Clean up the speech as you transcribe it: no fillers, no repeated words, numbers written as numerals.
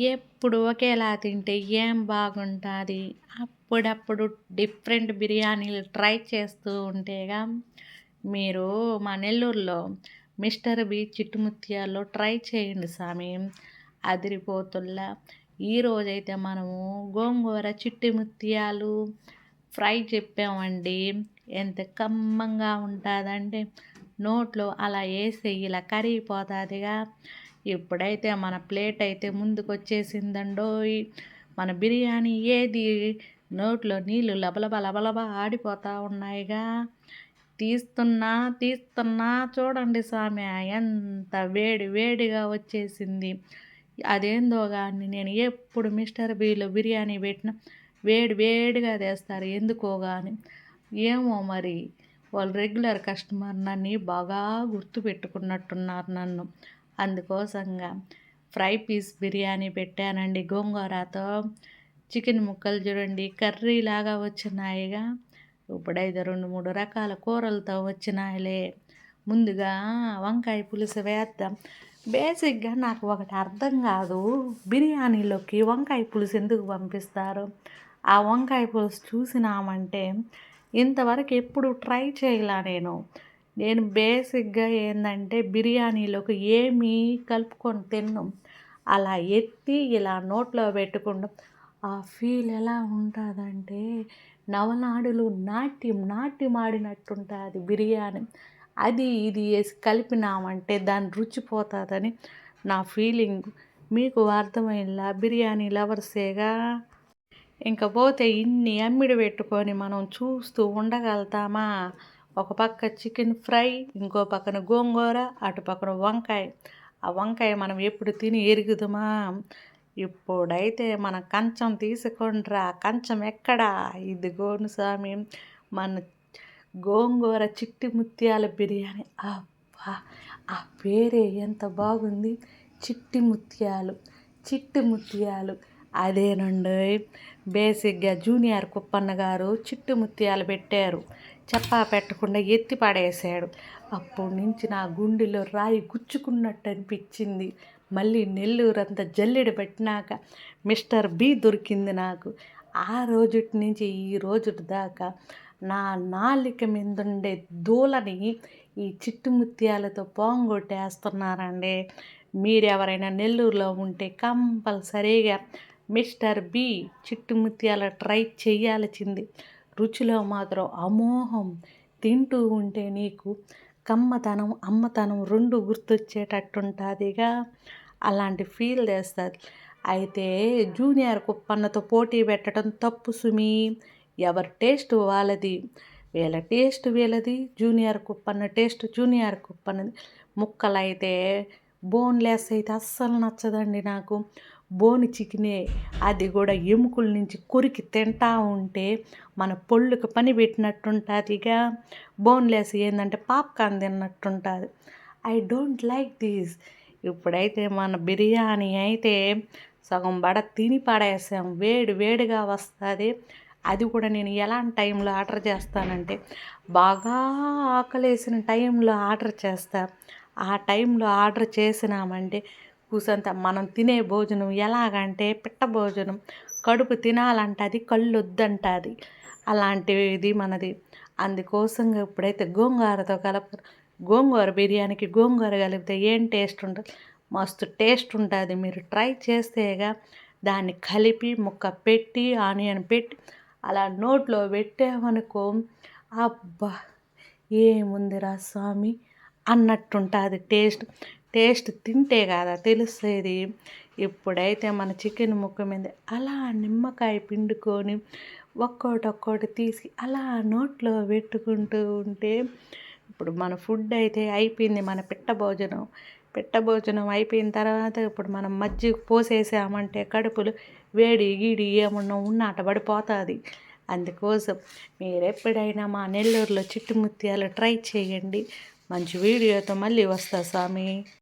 ఎప్పుడు ఒకేలా తింటే ఏం బాగుంటుంది. అప్పుడప్పుడు డిఫరెంట్ బిర్యానీలు ట్రై చేస్తూ ఉంటేగా మీరు మా నెల్లూరులో మిస్టర్ బి చిట్టుముత్యాల్లో ట్రై చేయండి సామి. అదిరిపోతుల్లా. ఈరోజైతే మనము గోంగూర చిట్టి ముత్యాలు ఫ్రై చెప్పామండి. ఎంత కమ్మంగా ఉంటుందంటే నోట్లో అలా వేసి ఇలా కరిగిపోతుందిగా. ఇప్పుడైతే మన ప్లేట్ అయితే ముందుకొచ్చేసిందండోయ్. మన బిర్యానీ ఏది నోట్లో నీళ్ళు లబలబ లబలబ ఆడిపోతూ ఉన్నాయిగా. తీస్తున్నా చూడండి స్వామి, ఎంత వేడి వేడిగా వచ్చేసింది. అదేందో కానీ నేను ఎప్పుడు మిస్టర్ బీలో బిర్యానీ పెట్టినా వేడి వేడిగా తెస్తారు ఎందుకో కానీ. ఏమో మరి వాళ్ళు రెగ్యులర్ కస్టమర్ నన్ను బాగా గుర్తుపెట్టుకున్నట్టున్నారు నన్ను. అందుకోసంగా ఫ్రై పీస్ బిర్యానీ పెట్టానండి గోంగూరతో. చికెన్ ముక్కలు చూడండి కర్రీలాగా వచ్చినాయిగా. ఇప్పుడైతే 2-3 రకాల కూరలతో వచ్చినాయిలే. ముందుగా వంకాయ పులుసు వేద్దాం. బేసిక్గా నాకు ఒకటి అర్థం కాదు, బిర్యానీలోకి వంకాయ పులుసు ఎందుకు పంపిస్తారు? ఆ వంకాయ పులుసు చూసినామంటే ఇంతవరకు ఎప్పుడు ట్రై చేయలే నేను బేసిక్గా ఏంటంటే బిర్యానీలోకి ఏమీ కలుపుకొని తిన్నాం. అలా ఎత్తి ఇలా నోట్లో పెట్టుకుంటాం. ఆ ఫీల్ ఎలా ఉంటుందంటే నవనాడులు నాట్యం ఆడినట్టుంటుంది బిర్యానీ. అది ఇది వేసి కలిపినామంటే దాని రుచి పోతుందని నా ఫీలింగ్. మీకు అర్థమైందా? బిర్యానీ లవర్సేగా. ఇంకపోతే ఇన్ని అమ్మిడి పెట్టుకొని మనం చూస్తూ ఉండగలుగుతామా? ఒక పక్క చికెన్ ఫ్రై, ఇంకో పక్కన గోంగూర, అటు పక్కన వంకాయ. ఆ వంకాయ మనం ఎప్పుడు తిని ఎరుగుదమా? ఇప్పుడైతే మన కంచం తీసుకొండ్రా. కంచం ఎక్కడా? ఇదిగోను స్వామి మన గోంగూర చిట్టి ముత్యాల బిర్యానీ. అబ్బా, ఆ పేరే ఎంత బాగుంది. చిట్టి ముత్యాలు అదేనండి. బేసిక్గా జూనియర్ కుప్పన్న గారు చిట్టి ముత్యాలు పెట్టారు. చెప్పా పెట్టకుండా ఎత్తి పడేశాడు. అప్పటి నుంచి నా గుండెలో రాయి గుచ్చుకున్నట్టు అనిపించింది. మళ్ళీ నెల్లూరంతా జల్లెడ పెట్టినాక మిస్టర్ బి దొరికింది నాకు. ఆ రోజుటి నుంచి ఈ రోజుటి దాకా నా నాలిక మీద ఉండే దూలని ఈ చిట్టి ముత్యాలతో పోంగొట్టేస్తున్నారండి. మీరెవరైనా నెల్లూరులో ఉంటే కంపల్సరీగా మిస్టర్ బి చిట్టి ముత్యాల ట్రై చేయాల్సింది. రుచిలో మాత్రం అమోఘం. తింటూ ఉంటే నీకు కమ్మతనం అమ్మతనం రెండు గుర్తొచ్చేటట్టుంటుందిగా. అలాంటి ఫీల్ తెస్తుంది. అయితే జూనియర్ కుప్పన్నతో పోటీ పెట్టడం తప్పు సుమి. ఎవరి టేస్ట్ వాళ్ళది, వీళ్ళ టేస్ట్ వీళ్ళది, జూనియర్ కుప్పన్న టేస్ట్ జూనియర్ కుప్పన్నది. ముక్కలు అయితే బోన్లెస్ అయితే అస్సలు నచ్చదండి నాకు. బోని చికెనే, అది కూడా ఎముకల నుంచి కొరికి తింటా ఉంటే మన పొళ్ళుకి పని పెట్టినట్టుంటుందిగా. బోన్లెస్ ఏంటంటే పాప్కార్న్ తిన్నట్టుంటుంది. I don't like this. ఇప్పుడైతే మన బిర్యానీ అయితే సగం తిని పడేసాం. వేడిగా వస్తుంది. అది కూడా నేను ఎలాంటి టైంలో ఆర్డర్ చేస్తానంటే బాగా ఆకలేసిన టైంలో ఆర్డర్ చేస్తా. ఆ టైంలో ఆర్డర్ చేసినామంటే కూసంత మనం తినే భోజనం ఎలాగంటే పిట్ట భోజనం. కడుపు తినాలంటుంది, కళ్ళు వద్దంటుంది. అలాంటిది మనది. అందుకోసంగా ఇప్పుడైతే గోంగూరతో గోంగూర బిర్యానీకి గోంగూర కలిపితే ఏం టేస్ట్ ఉంటుంది? మస్తు టేస్ట్ ఉంటుంది. మీరు ట్రై చేస్తేగా దాన్ని కలిపి ముక్క పెట్టి ఆనియన్ పెట్టి అలా నోట్లో పెట్టామనుకో, అబ్బా ఏముందిరా స్వామి అన్నట్టుంటుంది టేస్ట్ తింటే కదా తెలుస్తుంది. ఇప్పుడైతే మన చికెన్ ముక్క మీద అలా నిమ్మకాయ పిండుకొని ఒక్కోటి తీసి అలా నోట్లో పెట్టుకుంటూ ఉంటే ఇప్పుడు మన ఫుడ్ అయితే అయిపోయింది. మన పిట్ట భోజనం అయిపోయిన తర్వాత ఇప్పుడు మనం మజ్జిగ పోసేసామంటే కడుపులో వేడి గీడి ఏమన్నా ఉన్నట్ట పడిపోతుంది. అందుకోసం మీరు ఎప్పుడైనా మా నెల్లూరులో చిట్టి ముత్యాలు ట్రై చేయండి. మంచి వీడియోతో మళ్ళీ వస్తా స్వామి.